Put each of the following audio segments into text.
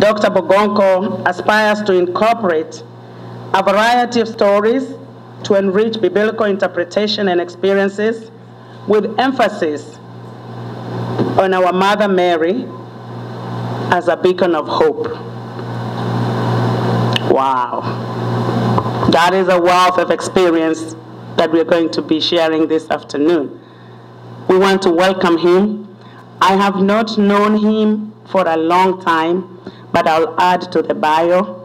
Dr. Bogonko aspires to incorporate a variety of stories to enrich biblical interpretation and experiences with emphasis on our Mother Mary as a beacon of hope. Wow. That is a wealth of experience that we're going to be sharing this afternoon. We want to welcome him. I have not known him for a long time, but I'll add to the bio.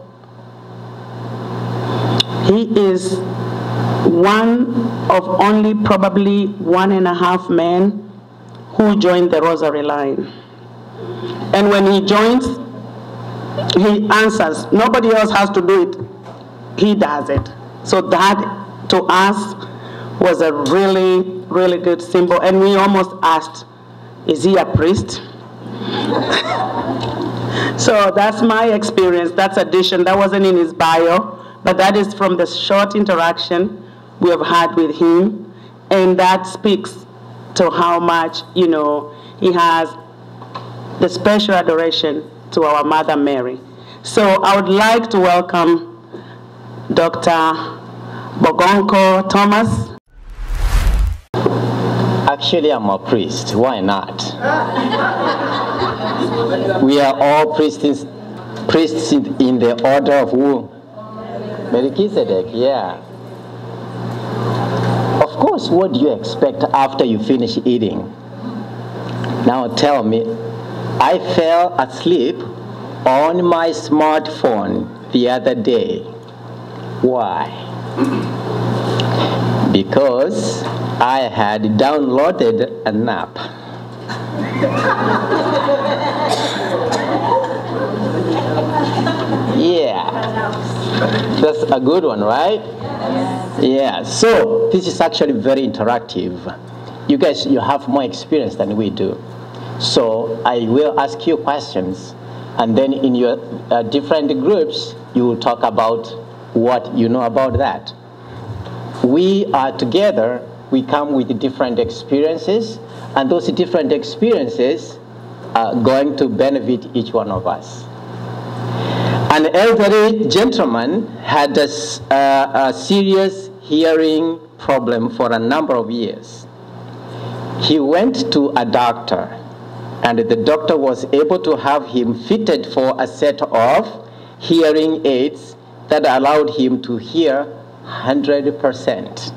He is one of only probably 1.5 men who joined the Rosary Line. And when he joins, he answers. Nobody else has to do it. He does it. So that, to us, was a really, really good symbol. And we almost asked, is he a priest? So that's my experience. That's addition. That wasn't in his bio, but that is from the short interaction we have had with him. And that speaks to how much, he has the special adoration to our Mother Mary. So I would like to welcome Dr. Bogonko Thomas. Actually, I'm a priest. Why not? We are all priests in the order of who? Melchizedek, yeah. Of course, what do you expect after you finish eating? Now tell me, I fell asleep on my smartphone the other day. Why? Because I had downloaded an app. Yeah, that's a good one, right? Yeah, so this is actually very interactive. You guys, you have more experience than we do. So I will ask you questions, and then in your different groups, you will talk about what you know about that. We are together, we come with different experiences, and those different experiences are going to benefit each one of us. An elderly gentleman had a serious hearing problem for a number of years. He went to a doctor, and the doctor was able to have him fitted for a set of hearing aids that allowed him to hear 100%.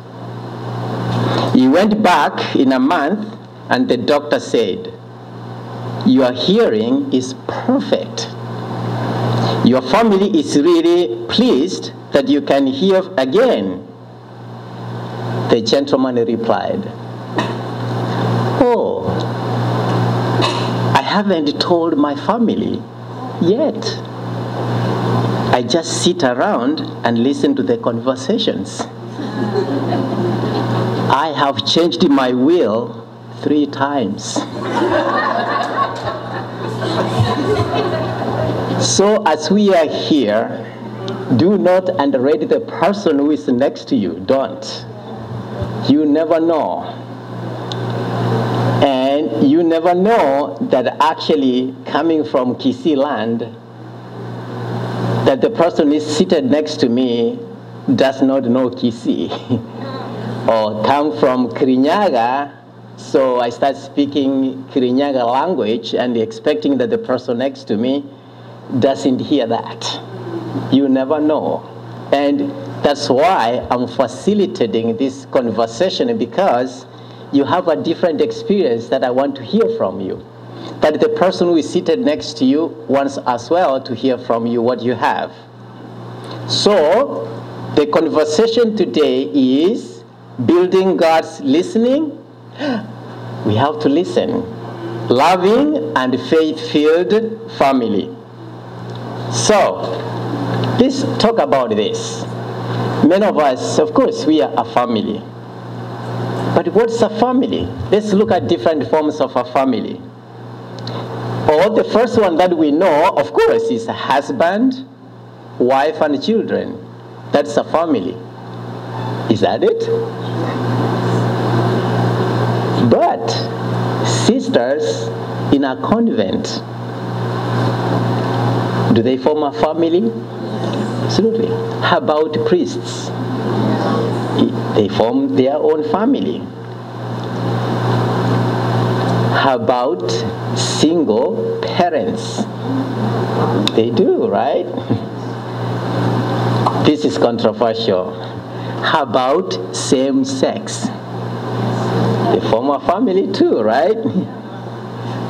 He went back in a month, and the doctor said, "Your hearing is perfect. Your family is really pleased that you can hear again." The gentleman replied, "Oh, I haven't told my family yet. I just sit around and listen to the conversations. I have changed my will 3 times. So as we are here, do not underrate the person who is next to you. Don't. You never know. And you never know that actually coming from Kisii land, that the person is seated next to me does not know Kisii. Or come from Kirinyaga, so I start speaking Kirinyaga language and expecting that the person next to me doesn't hear that. You never know. And that's why I'm facilitating this conversation, because you have a different experience that I want to hear from you. But the person who is seated next to you wants as well to hear from you what you have. So the conversation today is building God's listening. We have to listen. Loving and faith-filled family. So, let's talk about this. Many of us, of course, we are a family. But what's a family? Let's look at different forms of a family. Or the first one that we know, of course, is a husband, wife, and children. That's a family. Is that it? But sisters in a convent, Do they form a family? Absolutely. How about priests? They form their own family. How about single parents? They do, right? This is controversial. How about same sex? They form a family too, right?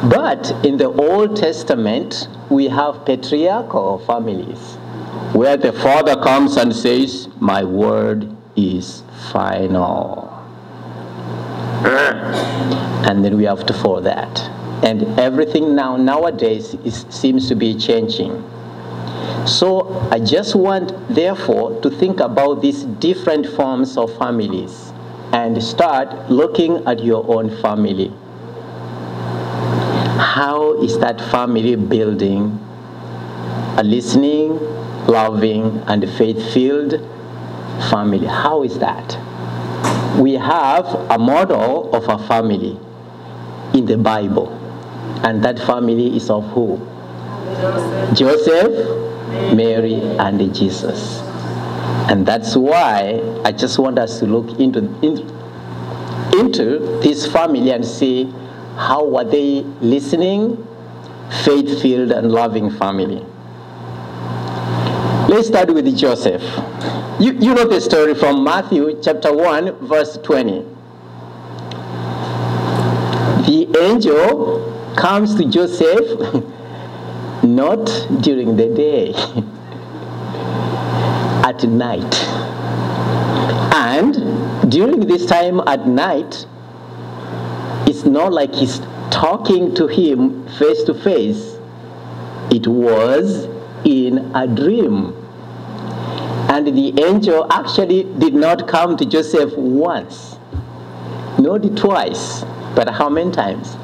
But in the Old Testament, we have patriarchal families where the father comes and says, "My word is final." And then we have to follow that. And everything nowadays seems to be changing. So I just want, therefore, to think about these different forms of families and start looking at your own family. How is that family building a listening, loving, and faith-filled family? How is that? We have a model of a family in the Bible, and that family is of who? Joseph, Mary, and Jesus. And that's why I just want us to look into this family and see how were they listening, faith-filled, and loving family. Let's start with Joseph. You know the story from Matthew chapter 1, verse 20. The angel comes to Joseph not during the day, at night. And during this time at night, it's not like he's talking to him face to face. It was in a dream. And the angel actually did not come to Joseph once, not twice, but how many times?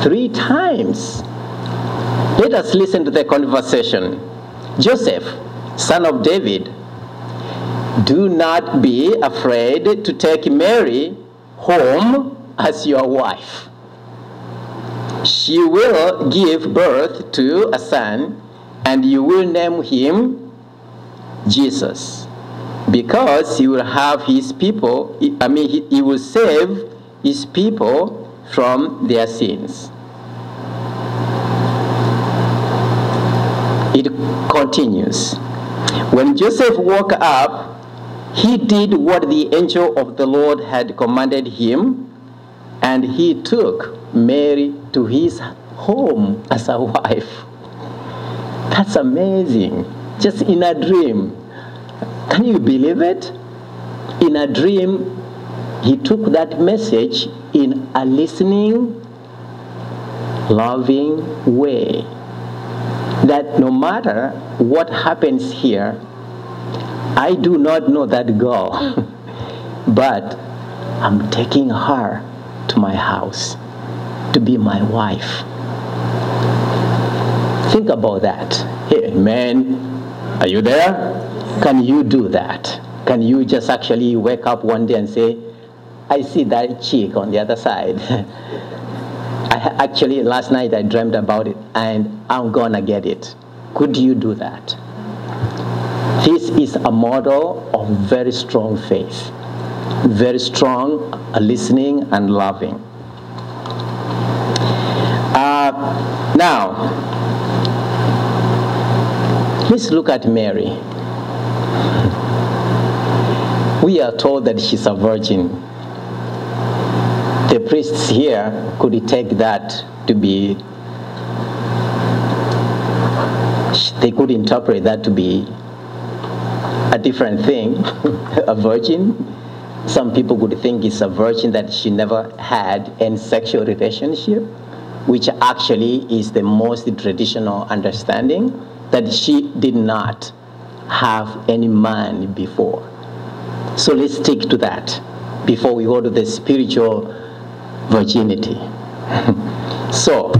3 times. Let us listen to the conversation. Joseph, son of David, do not be afraid to take Mary home as your wife. She will give birth to a son, and you will name him Jesus, because he will have his people, he will save his people from their sins. It continues. When Joseph woke up, he did what the angel of the Lord had commanded him, and he took Mary to his home as a wife. That's amazing. Just in a dream. Can you believe it? In a dream, he took that message in a listening, loving way. That no matter what happens here, I do not know that girl, but I'm taking her to my house to be my wife. Think about that. Hey, man, are you there? Can you do that? Can you just actually wake up one day and say, I see that chick on the other side. Actually, last night I dreamed about it, and I'm gonna get it. Could you do that? This is a model of very strong faith, very strong listening and loving. Now, let's look at Mary. We are told that she's a virgin. The priests here could take that to be, they could interpret that to be a different thing, a virgin. Some people could think it's a virgin that she never had any sexual relationship, which actually is the most traditional understanding, that she did not have any man before. So let's stick to that before we go to the spiritual virginity. So,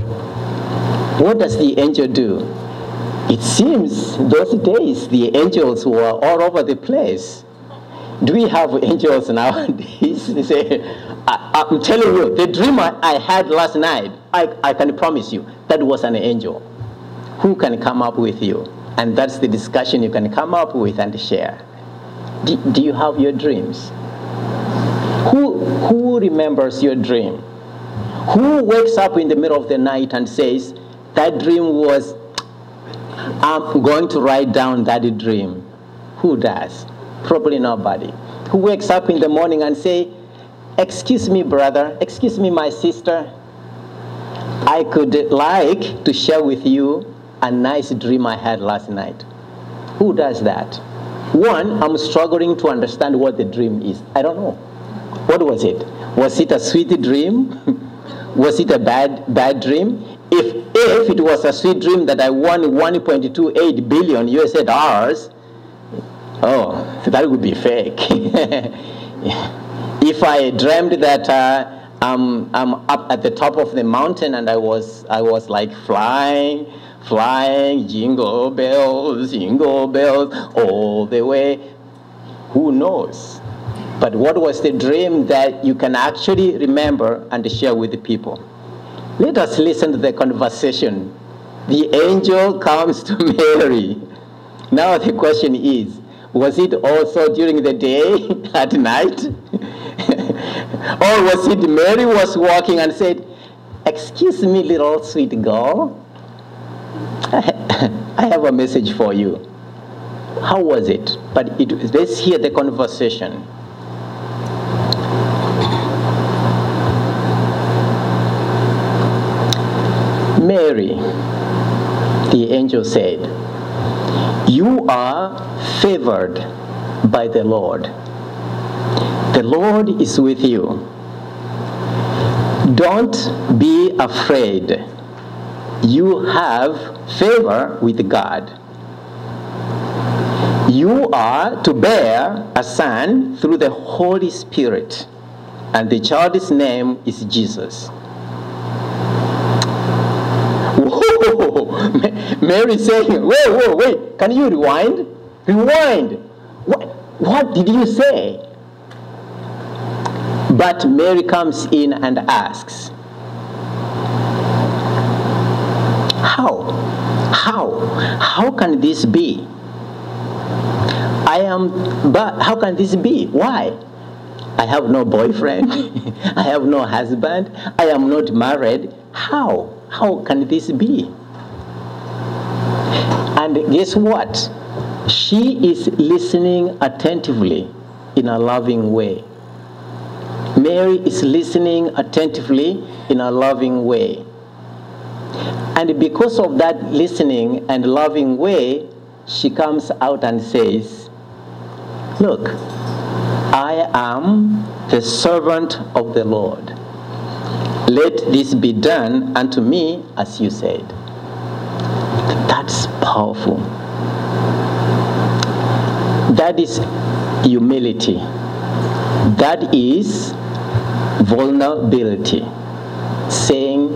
what does the angel do? It seems those days the angels were all over the place. Do we have angels nowadays? They say, I'm telling you, the dream I had last night, I can promise you, that was an angel. Who can come up with you? And that's the discussion you can come up with and share. Do you have your dreams? Who remembers your dream? Who wakes up in the middle of the night and says, that dream was, I'm going to write down that dream? Who does? Probably nobody. Who wakes up in the morning and say, excuse me, brother, excuse me, my sister, I could like to share with you a nice dream I had last night. Who does that? One, I'm struggling to understand what the dream is. I don't know. What was it? Was it a sweet dream? Was it a bad dream? If it was a sweet dream that I won 1.28 billion USA dollars, oh, that would be fake. If I dreamed that I'm up at the top of the mountain and I was like flying, jingle bells, all the way, who knows? But what was the dream that you can actually remember and share with the people? Let us listen to the conversation. The angel comes to Mary. Now the question is, was it also during the day, at night? Or was it Mary was walking and said, excuse me, little sweet girl, I have a message for you. How was it? But let's hear the conversation. Mary, the angel said, you are favored by the Lord. The Lord is with you. Don't be afraid. You have favor with God. You are to bear a son through the Holy Spirit, and the child's name is Jesus. Whoa! Mary saying, wait, can you rewind? Rewind. What did you say? But Mary comes in and asks, How can this be? But how can this be? Why? I have no boyfriend. I have no husband. I am not married. How? How can this be? And guess what? She is listening attentively in a loving way. Mary is listening attentively in a loving way. And because of that listening and loving way, she comes out and says, look, I am the servant of the Lord. Let this be done unto me as you said. That's powerful. That is humility. That is vulnerability. Saying,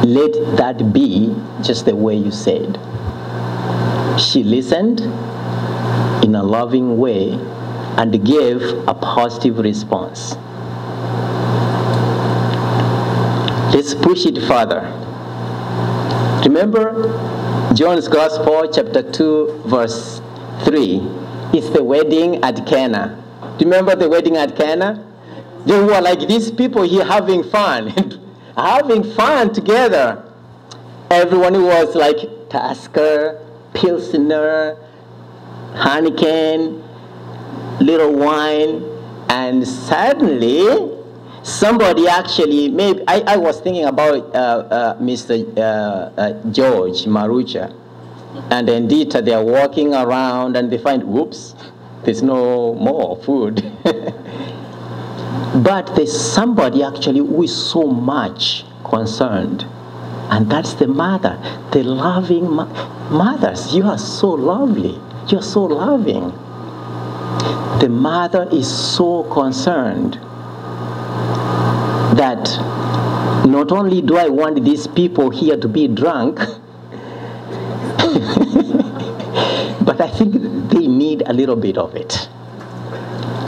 let that be just the way you said. She listened in a loving way and gave a positive response. Let's push it further. Remember John's Gospel, chapter 2, verse 3. It's the wedding at Cana. Do you remember the wedding at Cana? They were like these people here having fun. Having fun together. Everyone was like Tusker, Pilsner, Heineken, little wine, and suddenly somebody actually, maybe I was thinking about Mr. George Marucha, and indeed they are walking around and they find, whoops, there's no more food. But there's somebody actually who is so much concerned, and that's the mother, the loving mothers. You are so lovely. You're so loving. The mother is so concerned that not only do I want these people here to be drunk, but I think they need a little bit of it.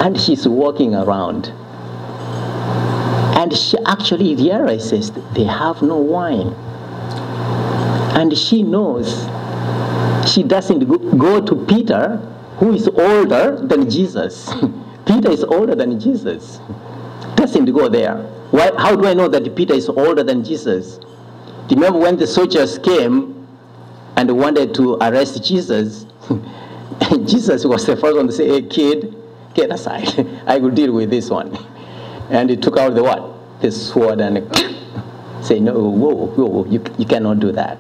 And she's walking around. And she actually realizes they have no wine. And she knows. She doesn't go to Peter, who is older than Jesus. Peter is older than Jesus. Doesn't go there. Why? How do I know that Peter is older than Jesus? Do you remember when the soldiers came and wanted to arrest Jesus? Jesus was the first one to say, "Hey, kid, get aside. I will deal with this one." And he took out the what? The sword and say, "No, whoa, you cannot do that."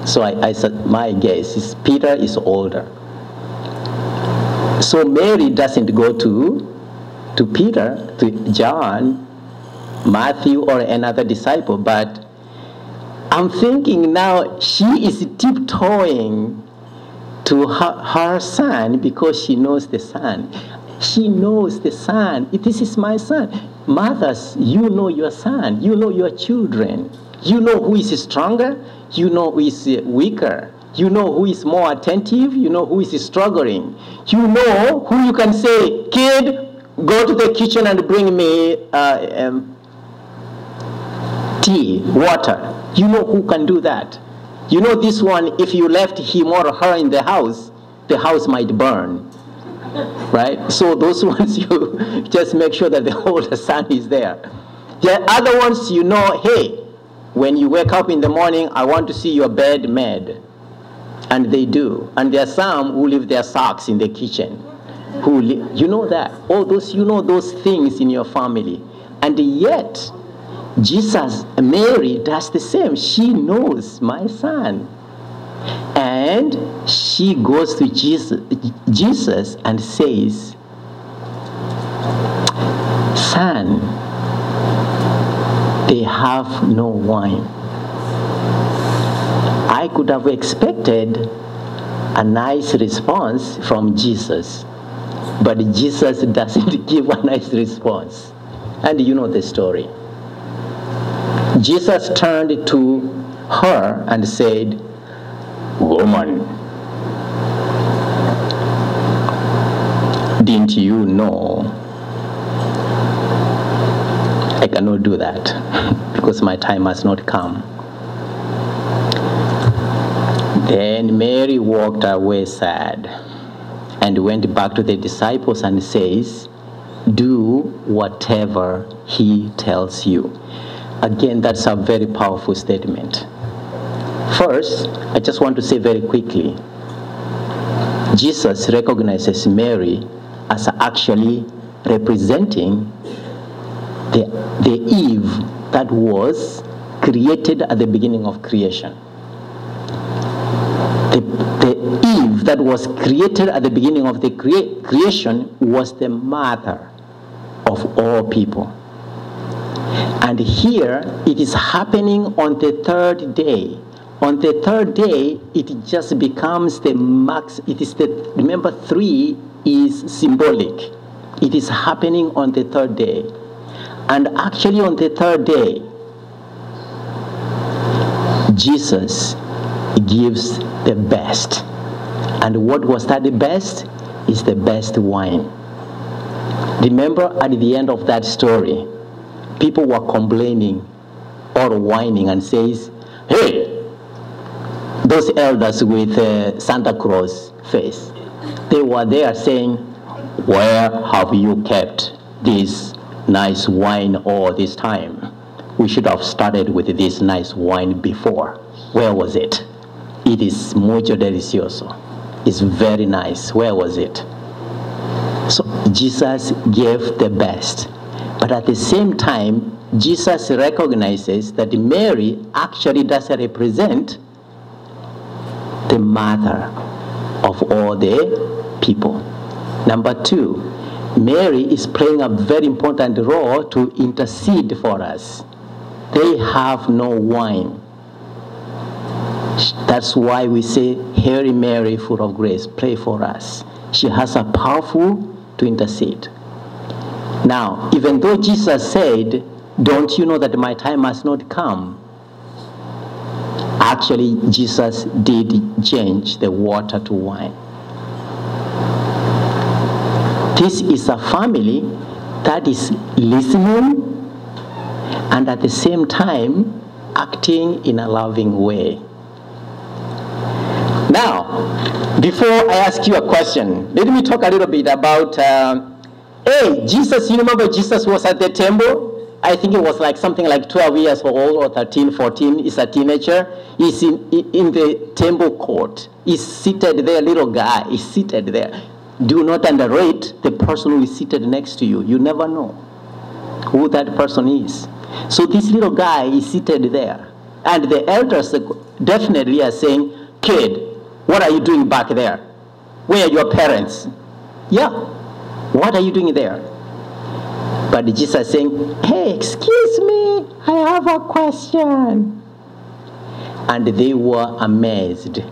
So I said, my guess is Peter is older. So Mary doesn't go to Peter, to John, Matthew, or another disciple, but I'm thinking now she is tiptoeing to her son because she knows the son. She knows the son. This is my son. Mothers, you know your son. You know your children. You know who is stronger. You know who is weaker. You know who is more attentive. You know who is struggling. You know who you can say, "Kid, go to the kitchen and bring me tea, water." You know who can do that. You know this one, if you left him or her in the house might burn. Right? So those ones, you just make sure that the older son is there. The other ones, you know, hey, when you wake up in the morning, I want to see your bed made. And they do. And there are some who leave their socks in the kitchen. You know that. All those, you know those things in your family. And yet, Mary does the same. She knows my son. And she goes to Jesus and says, "Son, they have no wine." I could have expected a nice response from Jesus, but Jesus doesn't give a nice response. And you know the story. Jesus turned to her and said, "Woman, didn't you know?" I cannot do that because my time has not come. Then Mary walked away sad and went back to the disciples and says, "Do whatever he tells you." Again, that's a very powerful statement. First, I just want to say very quickly, Jesus recognizes Mary as actually representing the Eve that was created at the beginning of creation. The Eve that was created at the beginning of the creation was the mother of all people. And here it is happening on the third day. On the third day, it just becomes the max. Remember, 3 is symbolic. It is happening on the third day. And actually on the third day, Jesus gives the best. And what was that the best? Is the best wine. Remember at the end of that story, people were complaining or whining and says, "Hey, those elders with Santa Claus face, they were there saying, 'Where have you kept this nice wine all this time? We should have started with this nice wine before. Where was it? It is mucho delicioso. It's very nice. Where was it?'" So Jesus gave the best. But at the same time, Jesus recognizes that Mary actually does represent the mother of all the people. Number 2, Mary is playing a very important role to intercede for us. They have no wine. That's why we say, "Hail Mary, full of grace, pray for us." She has a powerful to intercede. Now, even though Jesus said, "Don't you know that my time has not come?" Actually, Jesus did change the water to wine. This is a family that is listening and at the same time acting in a loving way. Now, before I ask you a question, let me talk a little bit about, Jesus, you remember Jesus was at the temple? I think it was like something like 12 years old or 13, 14. He's a teenager. He's in the temple court. He's seated there, little guy. He's seated there. Do not underrate the person who is seated next to you. You never know who that person is. So this little guy is seated there. And the elders definitely are saying, kid, what are you doing back there? Where are your parents? Yeah, what are you doing there? But Jesus is saying, hey, excuse me, I have a question. And they were amazed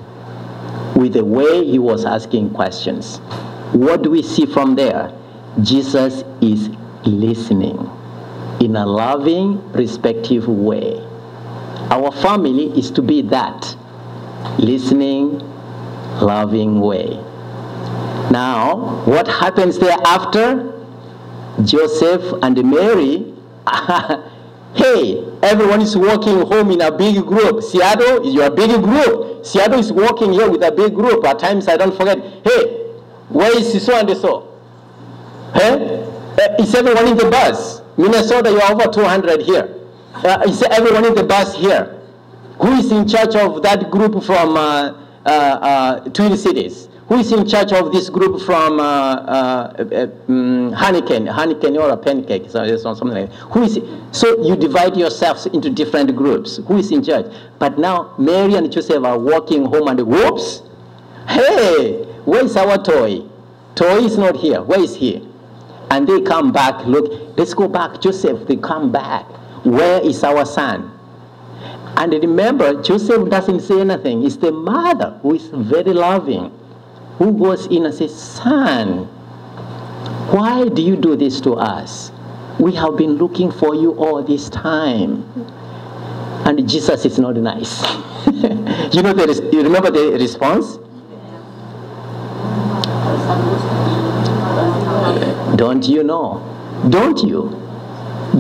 with the way he was asking questions. What do we see from there? Jesus is listening in a loving, respectful way. Our family is to be that listening, loving way. Now, what happens thereafter? Joseph and Mary, hey, everyone is walking home in a big group. Seattle, you're a big group. Seattle is walking here with a big group. At times I don't forget, hey, where is so and so? Hey? Is everyone in the bus? Minnesota, you're over 200 here. Is everyone in the bus here? Who is in charge of that group from Twin Cities? Who is in charge of this group from Honeycomb or a pancake, so something like that? Who is it? So you divide yourselves into different groups. Who is in charge? But now Mary and Joseph are walking home and whoops, hey, where is our toy? Toy is not here. Where is he? And they come back, look, let's go back. Joseph, they come back. Where is our son? And remember, Joseph doesn't say anything. It's the mother who is very loving, who goes in and says, son, why do you do this to us? We have been looking for you all this time. And Jesus is not nice. You remember the response? Don't you know? Don't you?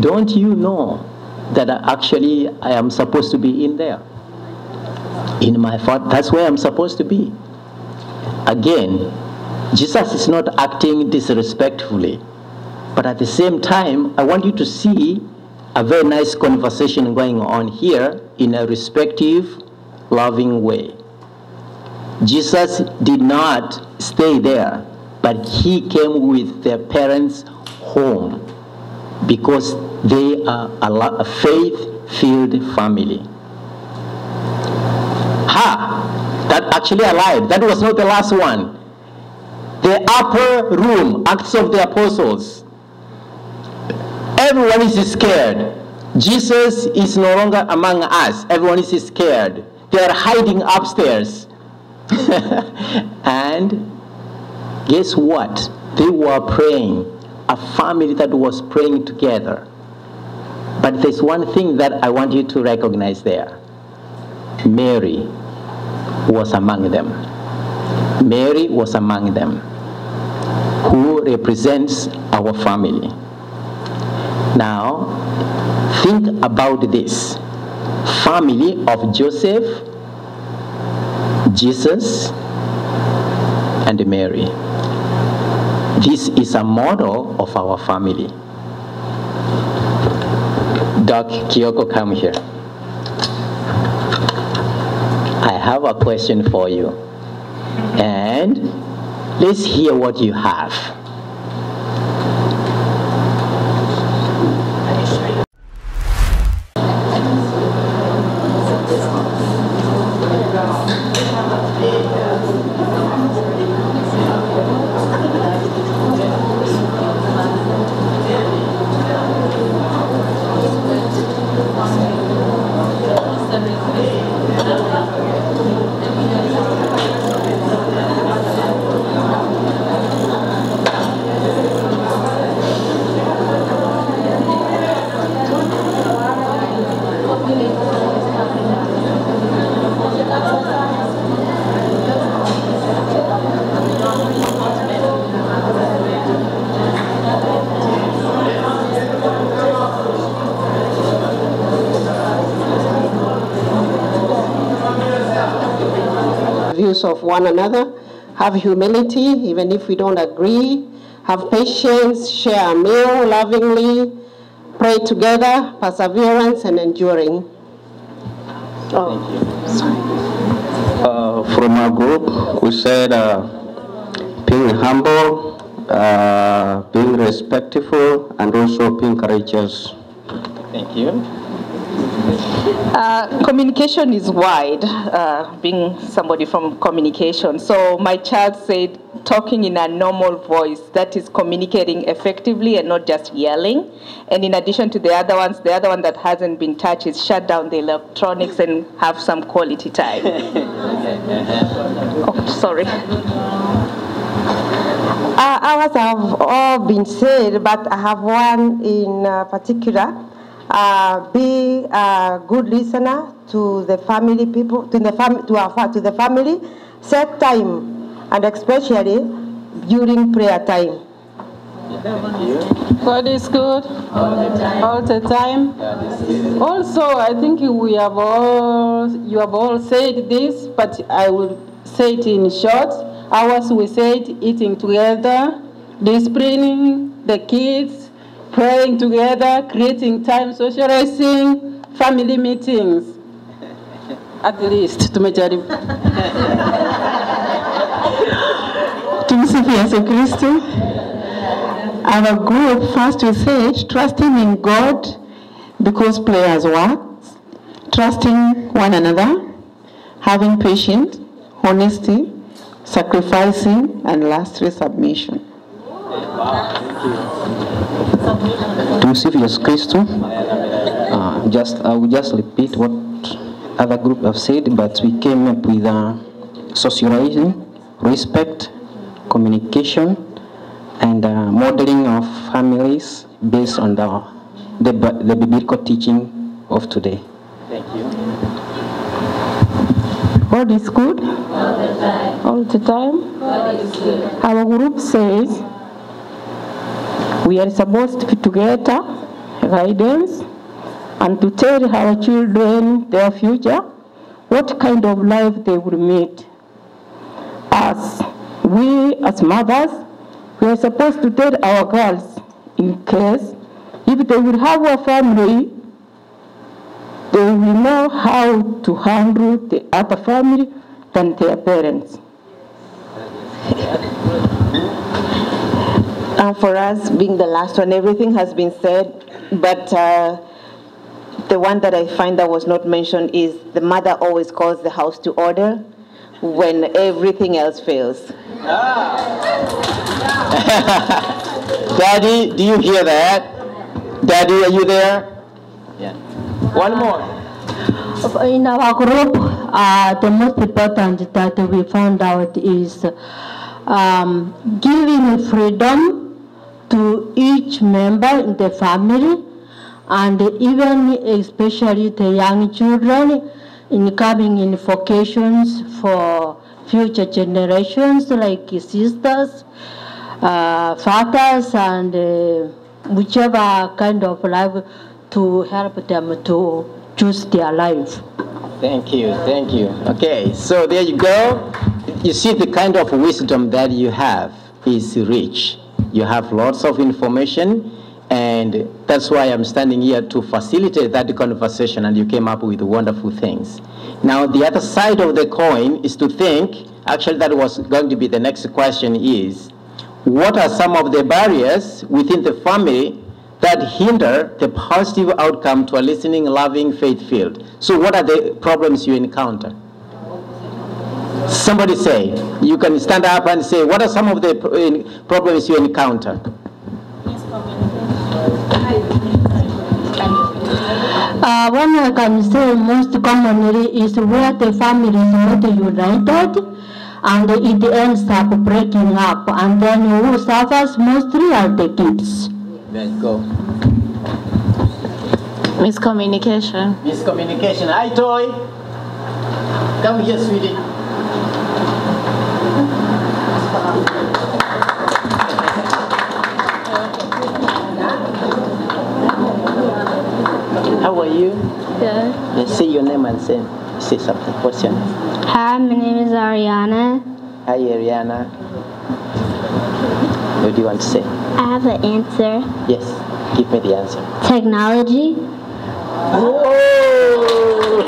Don't you know that actually I am supposed to be in there? In my thought, that's where I'm supposed to be. Again, Jesus is not acting disrespectfully, but at the same time, I want you to see a very nice conversation going on here in a respectful, loving way. Jesus did not stay there, but he came with their parents home because they are a faith-filled family. That actually alive. That was not the last one. The upper room, Acts of the Apostles. Everyone is scared. Jesus is no longer among us. Everyone is scared. They are hiding upstairs. And guess what? They were praying. A family that was praying together. But there's one thing that I want you to recognize there. Mary was among them. Mary was among them, who represents our family. Now, think about this. Family of Joseph, Jesus, and Mary. This is a model of our family. Doc Kyoko, come here. I have a question for you. And let's hear what you have. views of one another, have humility even if we don't agree, have patience, share a meal lovingly, pray together, perseverance, and enduring. Thank you. From our group, we said being humble, being respectful, and also being courageous. Thank you. Communication is wide, being somebody from communication. So my child said talking in a normal voice, that is communicating effectively and not just yelling. And in addition to the other ones, the other one that hasn't been touched is shut down the electronics and have some quality time. Oh, sorry. Ours have all been said, but I have one in particular. Be a good listener to the family people, to the family. Set time, and especially during prayer time. God is good all the time. Also, I think you have all said this, but I will say it in short. Ours we said eating together, disciplining the kids, praying together, creating time, socializing, family meetings. At least, tumejaribu. Tumsifu Yesu Kristo. Our group, first we said, trusting in God because prayers work, trusting one another, having patience, honesty, sacrificing, and lastly, submission. Tumsifu Yesu Kristo. I will just repeat what other group have said, but we came up with socializing, respect, communication, and modeling of families based on the biblical teaching of today. Thank you. God is good all the time. God is good. Our group says we are supposed to be together, guidance, and to tell our children their future, what kind of life they will meet. We as mothers, we are supposed to tell our girls, in case if they will have a family, they will know how to handle the other family than their parents. And for us, being the last one, everything has been said, but the one that I find that was not mentioned is the mother always calls the house to order when everything else fails. Daddy, do you hear that? Daddy, are you there? Yeah. One more. In our group, the most important that we found out is giving freedom to each member in the family, and even especially the young children in coming in vocations for future generations like sisters, fathers, and whichever kind of life to help them to choose their life. Thank you, thank you. Okay, so there you go. You see the kind of wisdom that you have is rich. You have lots of information, and that's why I'm standing here to facilitate that conversation, and you came up with wonderful things. Now, the other side of the coin is to think, actually that was going to be the next question, is what are some of the barriers within the family that hinder the positive outcome to a listening, loving, faith-filled? So what are the problems you encounter? Somebody say, you can stand up and say, what are some of the problems you encounter? One I can say most commonly is where the family is not united and it ends up breaking up, and then who suffers mostly are the kids. Let's go. Miscommunication. Miscommunication. Hi, Toy. Come here, sweetie. How are you? Let's say your name and say something. What's your name? Hi, my name is Ariana. Hi, Ariana. What do you want to say? I have an answer. Yes, give me the answer. Technology. Oh!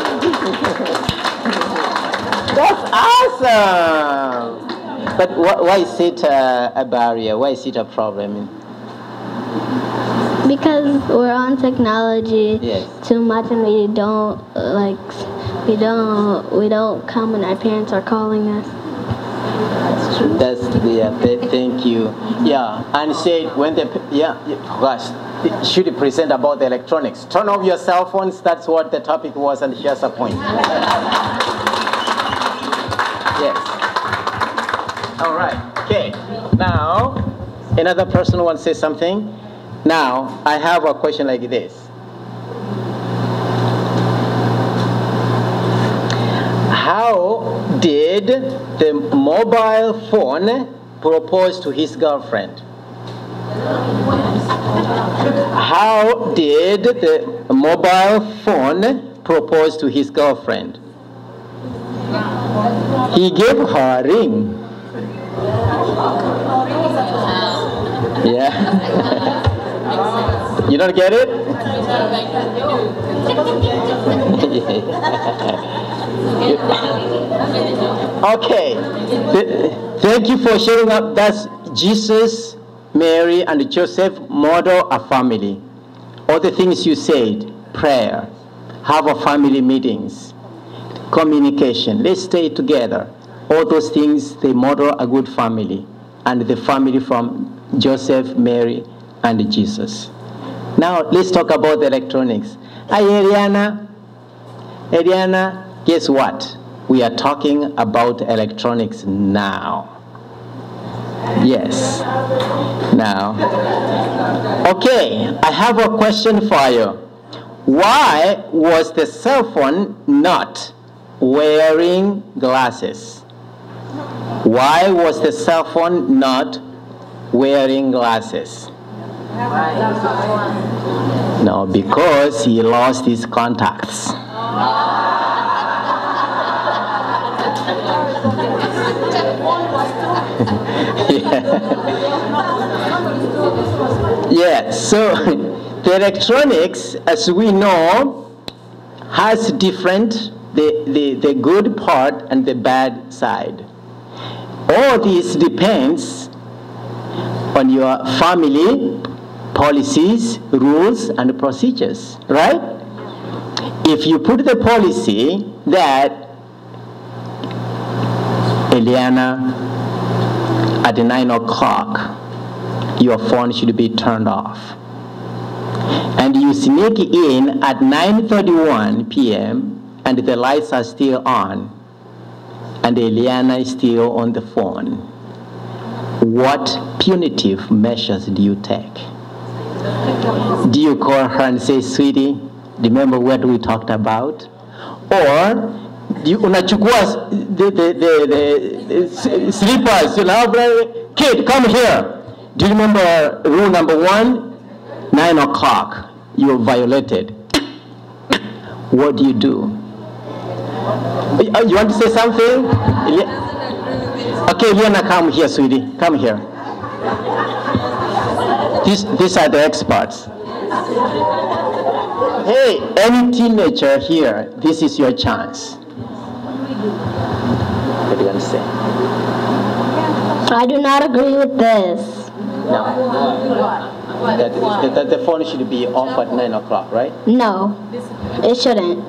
That's awesome! But why is it a barrier? Why is it a problem? Because we're on technology Yes. too much, and we don't come when our parents are calling us. That's true. Thank you. Yeah, and said when gosh, should present about the electronics. Turn off your cell phones. That's what the topic was, and here's a point. Yes. All right. Okay. Now, another person wants to say something. Now, I have a question like this. How did the mobile phone propose to his girlfriend? How did the mobile phone propose to his girlfriend? He gave her a ring. Yeah. You don't get it? Okay. Thank you for sharing up. That's Jesus, Mary, and Joseph model a family. All the things you said, prayer, have a family meetings, communication, let's stay together. All those things, they model a good family, and the family from Joseph, Mary, and Jesus. Now, let's talk about the electronics. Hi, Ariana. Ariana, guess what? We are talking about electronics now. Yes. Now. Okay, I have a question for you. Why was the cell phone not wearing glasses? Why was the cell phone not wearing glasses? No, because he lost his contacts. Yeah, so the electronics, as we know, has different, the good part and the bad side. All this depends on your family, policies, rules, and procedures, right? If you put the policy that Eliana, at 9 o'clock, your phone should be turned off, and you sneak in at 9:31 p.m. and the lights are still on, and Eliana is still on the phone, what punitive measures do you take? Do you call her and say, sweetie, remember what we talked about? Or unachukua the slippers, kid, come here. Do you remember rule number 1? 9 o'clock, you violated. What do? You want to say something? Okay, Liana, come here, sweetie. Come here. These are the experts. Hey, any teenager here, this is your chance. What do you want to say? I do not agree with this. No. That the phone should be off at 9 o'clock, right? No, it shouldn't.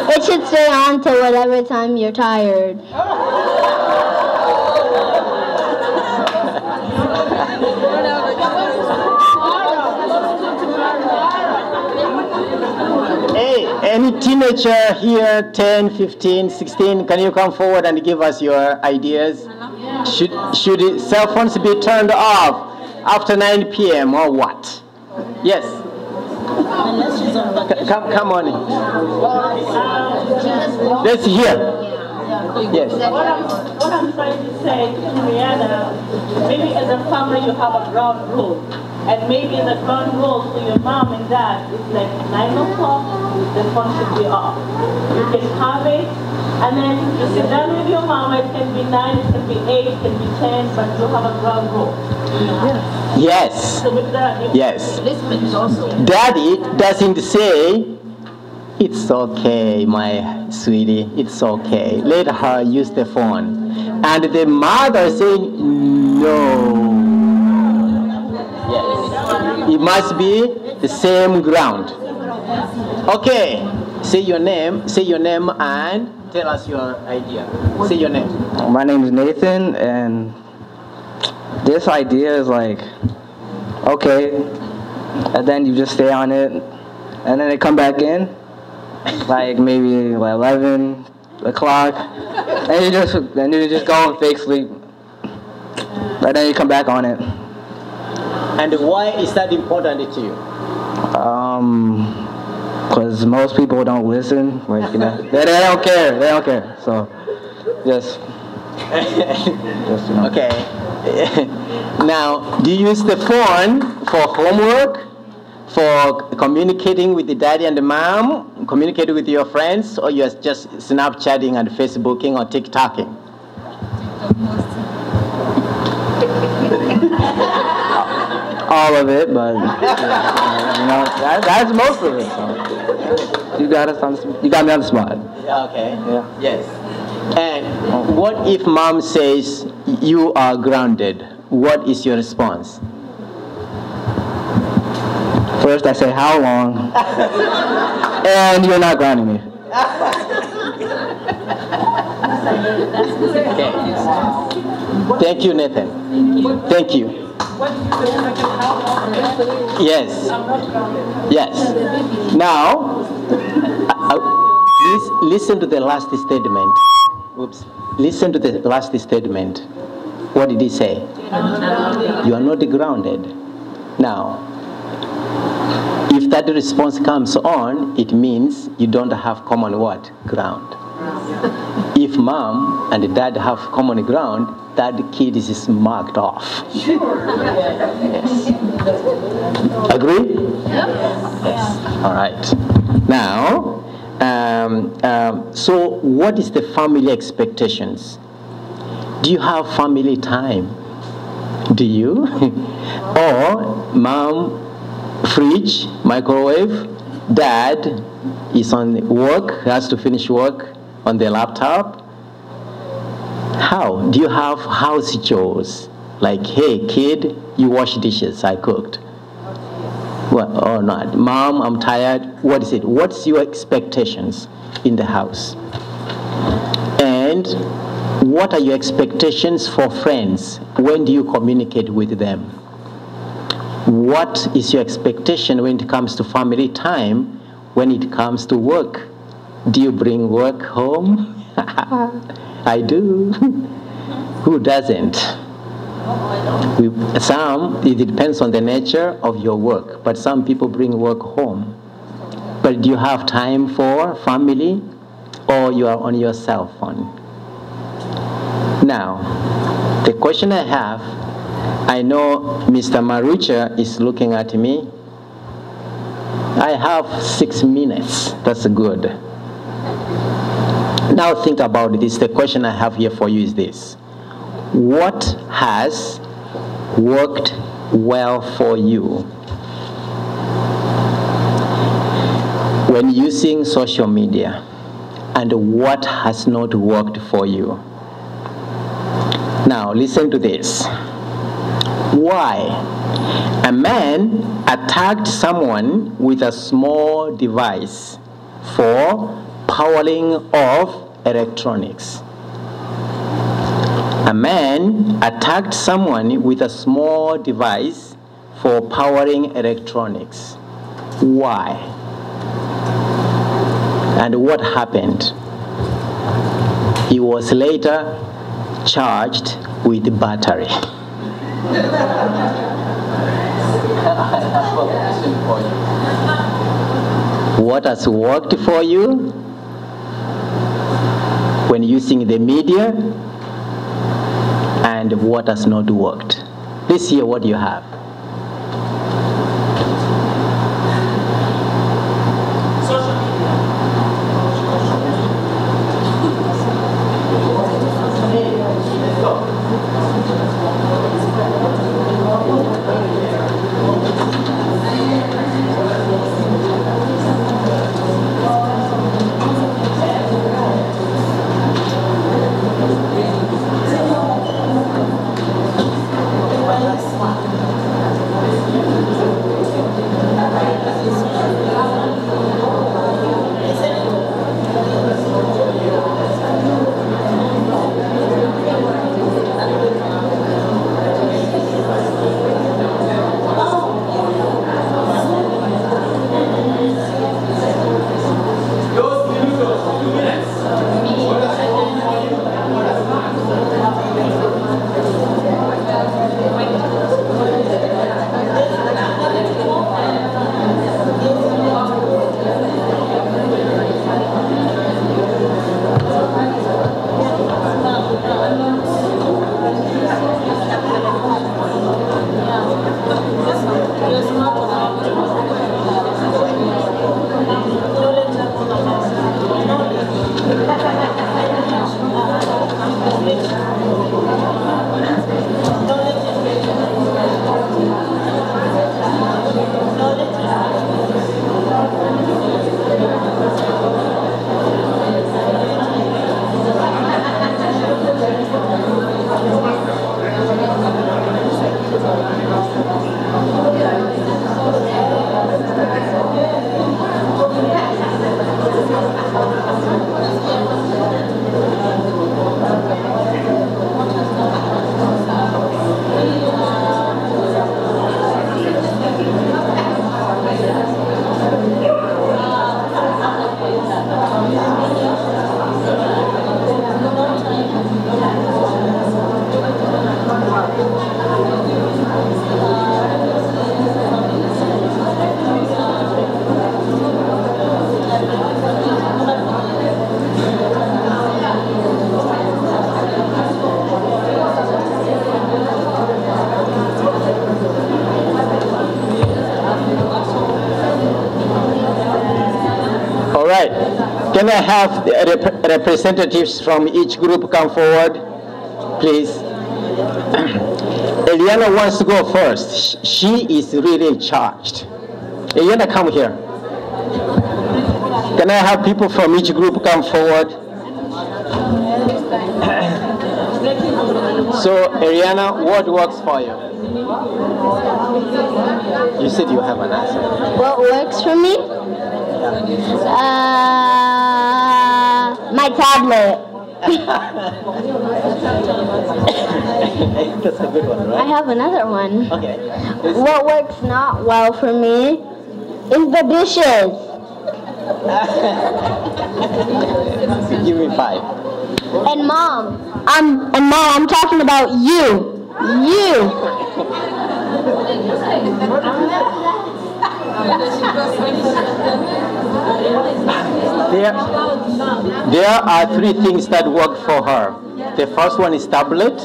It should stay on till whatever time you're tired. Hey, any teenager here, 10, 15, 16, can you come forward and give us your ideas? Should cell phones be turned off after 9 p.m. or what? Yes. Come on in. Let's hear. Yes. What I'm trying to say to Rihanna, maybe as a family you have a ground rule. And maybe the ground rule for your mom and dad is like 9 o'clock the phone should be off. You can have it, and then you sit down with your mama. It can be 9, it can be 8, it can be 10, but you have a ground rule. Yes. So with that, Yes. listening is also. Daddy doesn't say, it's okay, my sweetie, it's okay. Let her use the phone. And the mother saying, no. Yes. It must be the same ground. Okay. Say your name and tell us your idea. Say your name. My name is Nathan, and this idea is like, okay, and then you just stay on it, and then they come back in, like maybe like 11 o'clock, and you just go and fake sleep, and then you come back on it. And why is that important to you? Because most people don't listen, like, you know, they don't care, so just you know. Okay. Now, do you use the phone for homework, for communicating with the daddy and the mom, communicating with your friends, or you're just Snapchatting and Facebooking or TikToking? All of it, but you know, that's most of it. So you got me on the spot. Okay. Yeah. Yes. And what if mom says you are grounded? What is your response? First I say, how long? And you're not grounding me. Okay. Thank you, Nathan. Thank you. Yes. Yes. Now, please listen to the last statement. Oops. Listen to the last statement. What did he say? You are not grounded. Now, if that response comes on, it means you don't have common what? Ground. If mom and dad have common ground, that kid is marked off. Yes. Agree? Yes. All right. Now, so what is the family expectations? Do you have family time? Do you? Or mom, fridge, microwave, dad is on work, has to finish work on the laptop? How? Do you have house chores? Like, hey, kid, you wash dishes, I cooked. Well, or not. Mom, I'm tired. What is it? What's your expectations in the house? And what are your expectations for friends? When do you communicate with them? What is your expectation when it comes to family time, when it comes to work? Do you bring work home? I do. Who doesn't? It depends on the nature of your work, but some people bring work home. But do you have time for family, or you are on your cell phone? Now, the question I have, I know Mr. Marucha is looking at me. I have 6 minutes. That's good. Now think about this. The question I have here for you is this. What has worked well for you when using social media, and what has not worked for you? Now listen to this. Why? A man attacked someone with a small device for powering off electronics. A man attacked someone with a small device for powering electronics. Why? And what happened? He was later charged with battery. What has worked for you when using the media, and what has not worked? This year, what do you have? Social can I have the representatives from each group come forward, please? Eliana wants to go first. She is really charged. Eliana, come here. Can I have people from each group come forward? So, Ariana, what works for you? You said you have an answer. What works for me? My tablet. That's a good one, right? I have another one. Okay. What works not well for me is the dishes. Give me 5. And Mom, I'm talking about you. There are 3 things that work for her. The first one is tablet,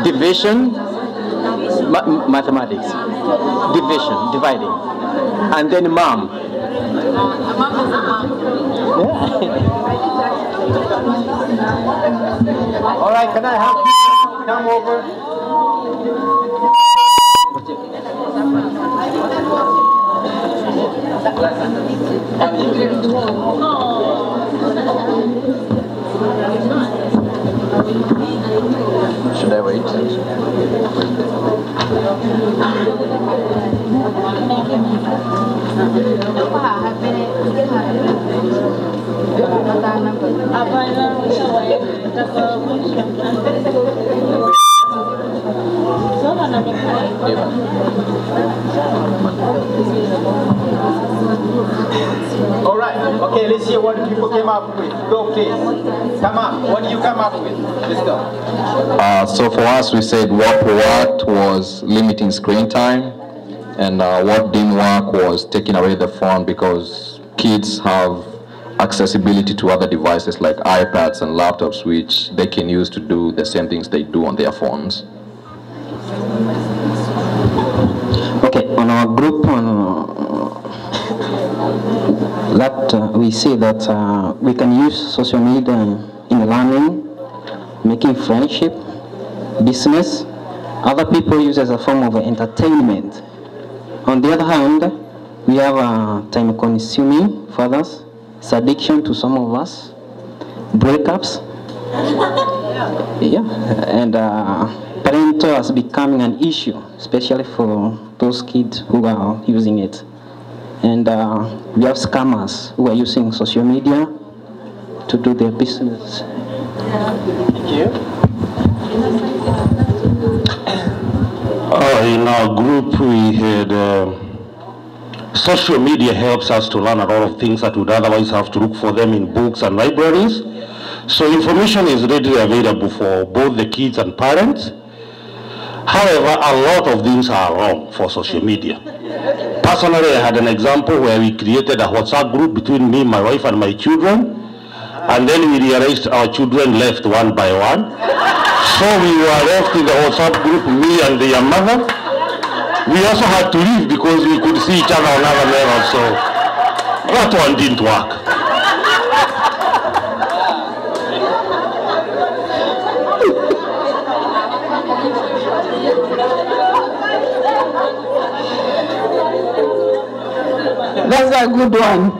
division, mathematics, division, dividing, and then Mom. All right, can I have you come over? Should I wait? All right. Okay, let's hear what people came up with. Go, please. Come up. What do you come up with? Let's go. So for us, we said what worked was limiting screen time, and what didn't work was taking away the phone, because kids have accessibility to other devices like iPads and laptops, which they can use to do the same things they do on their phones. Okay, on our group, we see that we can use social media in learning, making friendship, business. Other people use it as a form of entertainment. On the other hand, we have time-consuming for others. It's addiction to some of us. Breakups. Yeah, and parental is becoming an issue, especially for those kids who are using it. And we have scammers who are using social media to do their business. Thank you. In our group, we had social media helps us to learn a lot of things that would otherwise have to look for them in books and libraries. So information is readily available for both the kids and parents. However, a lot of things are wrong for social media. Personally, I had an example where we created a WhatsApp group between me, my wife, and my children, and then we realized our children left one by one. So we were left in the WhatsApp group, me and their mother. We also had to leave because we could see each other on other levels, so that one didn't work. That's a good one.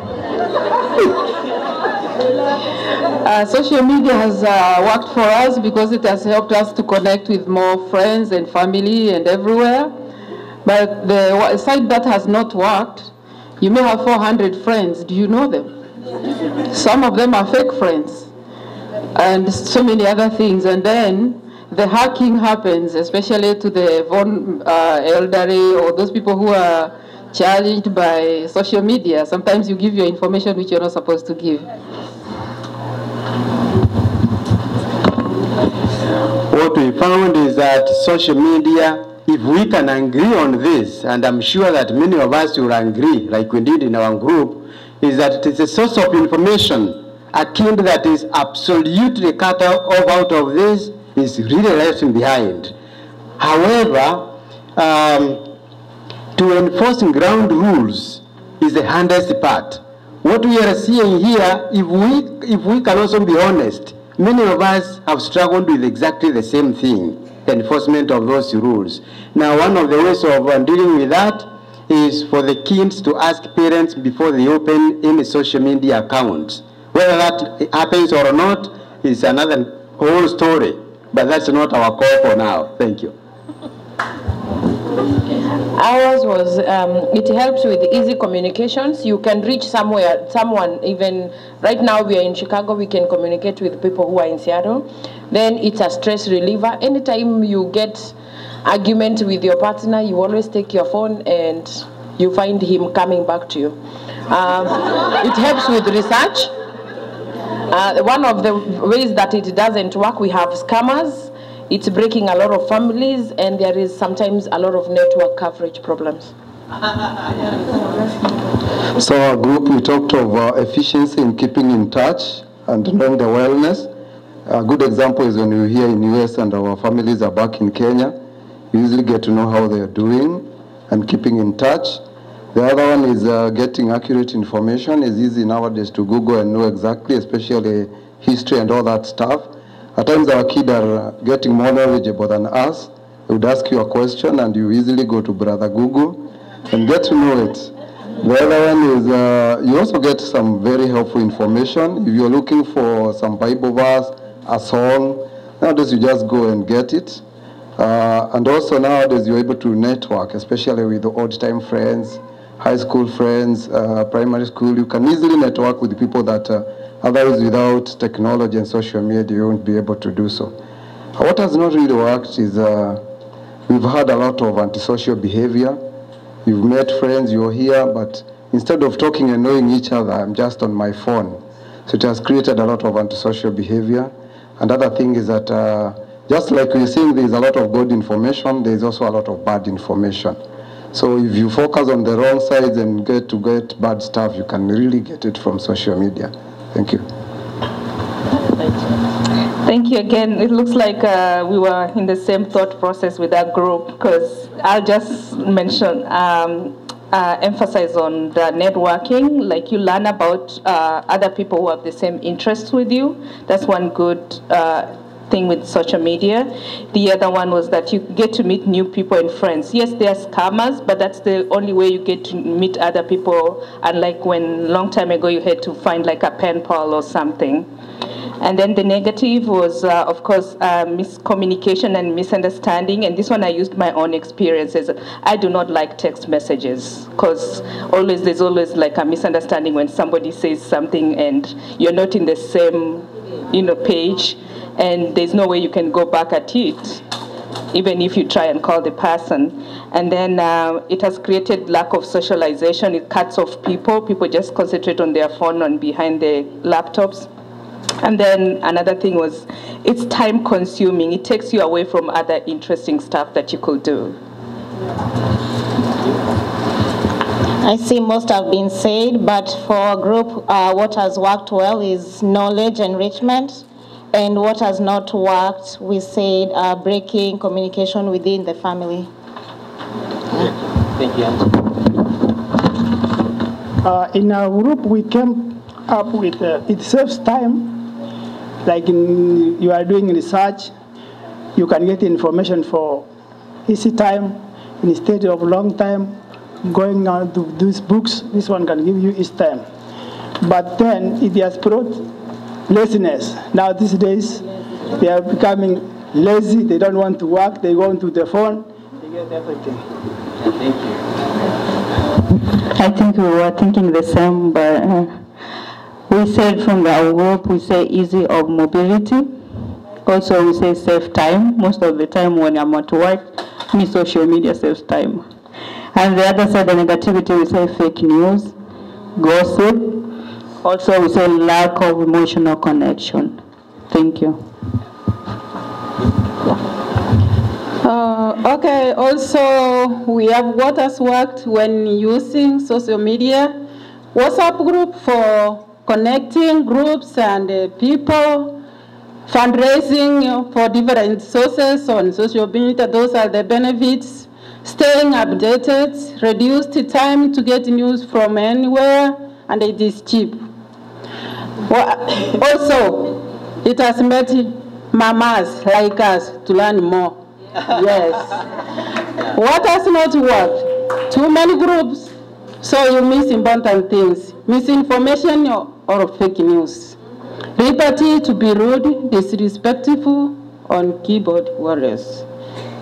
Social media has worked for us because it has helped us to connect with more friends and family and everywhere. But the side that has not worked, you may have 400 friends. Do you know them? Some of them are fake friends and so many other things. And then the hacking happens, especially to the elderly or those people who are challenged by social media. Sometimes you give your information which you're not supposed to give. What we found is that social media, if we can agree on this, and I'm sure that many of us will agree, like we did in our group, is that it is a source of information. A kid that is absolutely cut out of this is really left behind. However, to enforce ground rules is the hardest part. what we are seeing here, if we can also be honest, many of us have struggled with exactly the same thing, the enforcement of those rules. Now, one of the ways of dealing with that is for the kids to ask parents before they open any social media accounts. Whether that happens or not is another whole story, but that's not our call for now. Thank you. Ours was, it helps with easy communications. You can reach someone, even right now we are in Chicago, we can communicate with people who are in Seattle. Then it's a stress reliever. Anytime you get argument with your partner, you always take your phone and you find him coming back to you. It helps with research. One of the ways that it doesn't work, we have scammers. It's breaking a lot of families, and there is sometimes a lot of network coverage problems. So our group, we talked of efficiency in keeping in touch and knowing the wellness. A good example is when we're here in US and our families are back in Kenya, you usually get to know how they're doing and keeping in touch. The other one is getting accurate information. It's easy nowadays to Google and know exactly, especially history and all that stuff. At times our kids are getting more knowledgeable than us. They would ask you a question and you easily go to Brother Google and get to know it. The other one is you also get some very helpful information. If you're looking for some Bible verse, a song, nowadays you just go and get it. And also nowadays you're able to network, especially with the old-time friends, high school friends, primary school. You can easily network with people that otherwise without technology and social media you won't be able to do so. What has not really worked is we've had a lot of antisocial behavior. You've met friends, you're here, but instead of talking and knowing each other, I'm just on my phone. So it has created a lot of antisocial behavior. Another thing is that just like we're saying there's a lot of good information, there's also a lot of bad information. So if you focus on the wrong sides and get bad stuff, you can really get it from social media. Thank you. Thank you again. It looks like we were in the same thought process with that group, because I'll just mention, emphasize on the networking, like you learn about other people who have the same interests with you. That's one good thing with social media. The other one was that you get to meet new people and friends. Yes, there are scammers, but that's the only way you get to meet other people, unlike when long time ago you had to find like a pen pal or something. And then the negative was, of course, miscommunication and misunderstanding. And this one I used my own experiences. I do not like text messages, because there's always like a misunderstanding when somebody says something and you're not in the same, page. And there's no way you can go back at it, even if you try and call the person. And then it has created lack of socialization. It cuts off people. People just concentrate on their phone and behind their laptops. And then another thing was, it's time consuming. It takes you away from other interesting stuff that you could do. I see most have been said, but for our group, what has worked well is knowledge enrichment. And what has not worked, we said breaking communication within the family. Thank you. In our group, we came up with it saves time. Like you are doing research, you can get information for easy time instead of long time going on to these books. This one can give you each time. But then it has brought laziness. Now these days, they are becoming lazy. They don't want to work. They go into the phone. They get everything. Thank you. I think we were thinking the same, but we said from our group, we say easy of mobility. Also, we say save time. Most of the time when I'm at work, social media saves time. And the other side, the negativity, we say fake news, gossip. Also, we say lack of emotional connection. Thank you. Okay, also we have what has worked when using social media. WhatsApp group for connecting groups and people, fundraising for different sources on social media. Those are the benefits. Staying updated, reduced time to get news from anywhere, and it is cheap. Well, also, it has made mamas like us to learn more. Yes. What has not worked? Too many groups, so you miss important things. Misinformation or fake news. Liberty to be rude, disrespectful on keyboard warriors.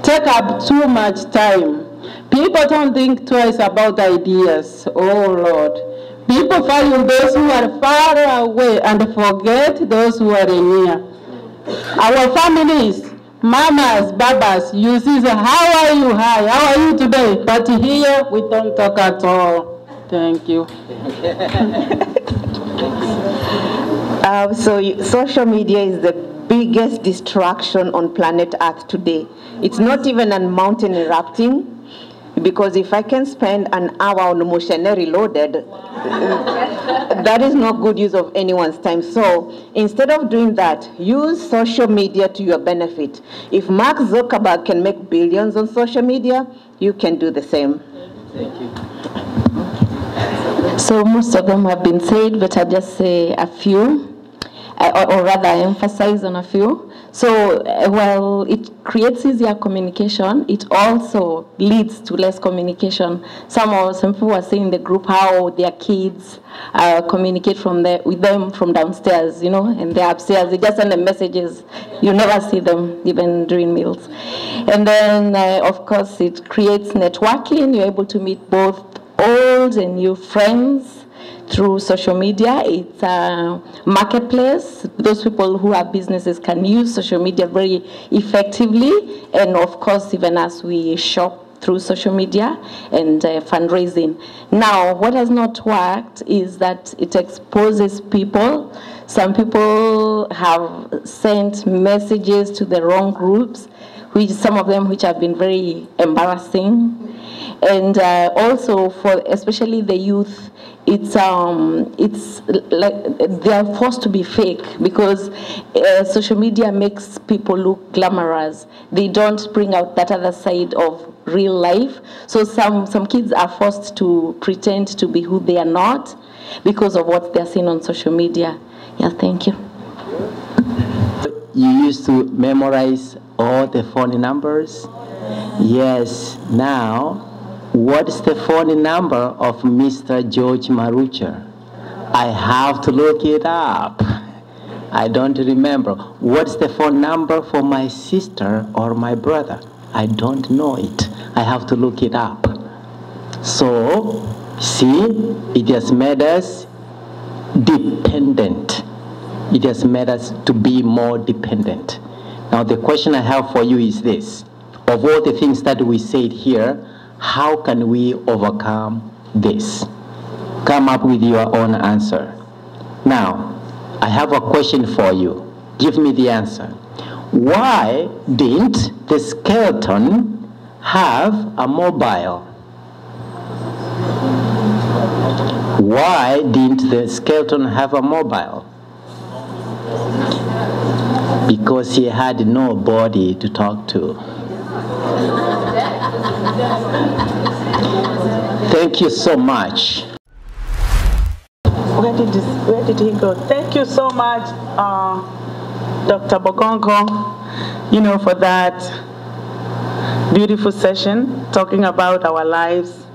Take up too much time. People don't think twice about ideas. Oh Lord. People value those who are far away and forget those who are near. Our families, mamas, babas, you see, how are you? Hi, how are you today? But here we don't talk at all. Thank you. Social media is the biggest distraction on planet Earth today. It's not even a mountain erupting, because if I can spend an hour on Motionary loaded, that is not good use of anyone's time. So instead of doing that, use social media to your benefit. If Mark Zuckerberg can make billions on social media, you can do the same. Thank you. So most of them have been said, but I'll just say a few, or rather emphasize on a few. So while it creates easier communication, it also leads to less communication. Some people were saying in the group how their kids communicate with them from downstairs, you know, and they're upstairs. They just send them messages. You never see them even during meals. And then, of course, it creates networking. You're able to meet both old and new friends through social media. It's a marketplace. Those people who have businesses can use social media very effectively, and of course even as we shop through social media and fundraising. Now, what has not worked is that it exposes people. Some people have sent messages to the wrong groups, some of them which have been very embarrassing. And also for especially the youth, it's like they are forced to be fake, because social media makes people look glamorous. They don't bring out that other side of real life. So some kids are forced to pretend to be who they are not because of what they're seeing on social media. Yeah, thank you. You used to memorize all the phone numbers? Yes. Now, what's the phone number of Mr. George Marucha? I have to look it up. I don't remember. What's the phone number for my sister or my brother? I don't know it. I have to look it up. So, see, it has made us dependent. It has made us to be more dependent. Now, the question I have for you is this. Of all the things that we said here, how can we overcome this? Come up with your own answer. Now, I have a question for you. Give me the answer. Why didn't the skeleton have a mobile? Why didn't the skeleton have a mobile? Because he had nobody to talk to. Thank you so much. Where did he go? Thank you so much, Dr. Bogonko, for that beautiful session talking about our lives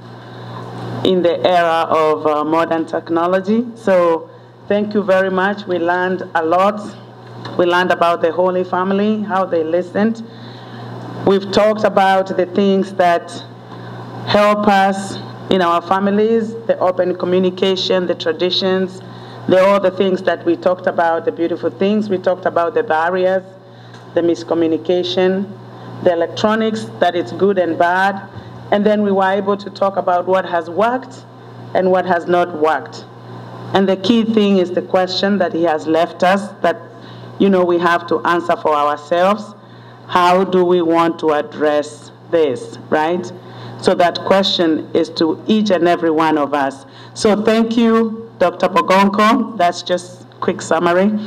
in the era of modern technology. So thank you very much. We learned a lot. We learned about the Holy Family, how they listened. We've talked about the things that help us in our families, the open communication, the traditions, all the things that we talked about, the beautiful things. We talked about the barriers, the miscommunication, the electronics, that it's good and bad. And then we were able to talk about what has worked and what has not worked. And the key thing is the question that he has left us that, we have to answer for ourselves. How do we want to address this, right? So that question is to each and every one of us. So thank you, Dr. Bogonko. That's just a quick summary.